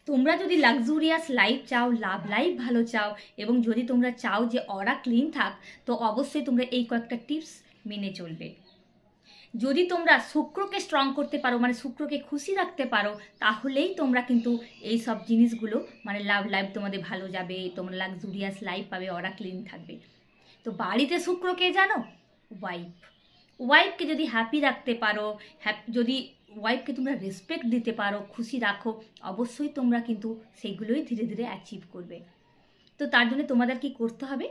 তোমরা যদি luxurious life চাও, লাভ লাইফ ভালো চাও, এবং যদি তোমরা চাও যে অরা ক্লিন থাক, তো অবশ্যই তোমরা এই কয়েকটা টিপস মেনে চলবে। যদি তোমরা শুক্রকে স্ট্রং করতে পারো, মানে শুক্রকে খুশি রাখতে পারো, তাহলেই তোমরা কিন্তু এই সব জিনিসগুলো, মানে লাভ লাইফ তোমাদের ভালো যাবে, তোমরা লাক্সুরিয়াস লাইফ পাবে, অরা ক্লিন থাকবে। তো বাড়িতে শুক্রকে জানো, ওয়াইফকে যদি হ্যাপি রাখতে পারো, যদি ওয়াইফকে তোমরা রেসপেক্ট দিতে পারো, খুশি রাখো, অবশ্যই তোমরা কিন্তু সেইগুলোই ধীরে ধীরে অ্যাচিভ করবে। তো তার জন্য তোমাদের কি করতে হবে,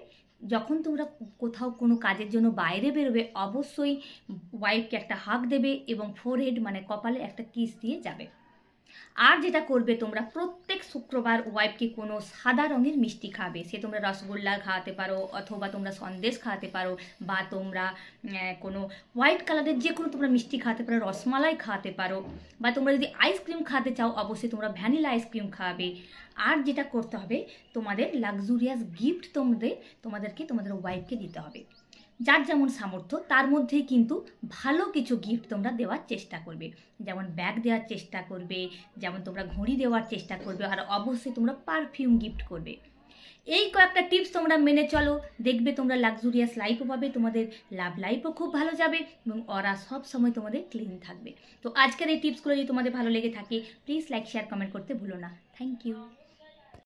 যখন তোমরা কোথাও কোনো কাজের জন্য বাইরে বেরোবে, অবশ্যই ওয়াইফকে একটা হাগ দেবে এবং ফোরহেড মানে কপালে একটা কিস দিয়ে যাবে। আর যেটা করবে, তোমরা প্রত্যেক শুক্রবার ওয়াইফকে কোনো সাদা রঙের মিষ্টি খাবে। সে তোমরা রসগোল্লা খাওয়াতে পারো, অথবা তোমরা সন্দেশ খাওয়াতে পারো, বা তোমরা কোনো হোয়াইট কালারের যে কোনো তোমরা মিষ্টি খাওয়াতে পারো, রসমালাই খাওয়াতে পারো, বা তোমরা যদি আইসক্রিম খাওয়াতে চাও, অবশ্যই তোমরা ভ্যানিলা আইসক্রিম খাওয়াবে। আর যেটা করতে হবে, তোমাদের লাক্সুরিয়াস গিফট তোমাদেরকে তোমাদের ওয়াইফকে দিতে হবে। যার যেমন সামর্থ্য তার মধ্যেই কিন্তু ভালো কিছু গিফট তোমরা দেওয়ার চেষ্টা করবে। যেমন ব্যাগ দেওয়ার চেষ্টা করবে, যেমন তোমরা ঘড়ি দেওয়ার চেষ্টা করবে, আর অবশ্যই তোমরা পারফিউম গিফট করবে। এই কয়েকটা টিপস তোমরা মেনে চলো, দেখবে তোমরা লাক্সুরিয়াস লাইফও পাবে, তোমাদের লাভ লাইফও খুব ভালো যাবে, এবং ওরা সব সময় তোমাদের ক্লিন থাকবে। তো আজকের এই টিপসগুলো যদি তোমাদের ভালো লেগে থাকে, প্লিজ লাইক শেয়ার কমেন্ট করতে ভুলো না। Thank you.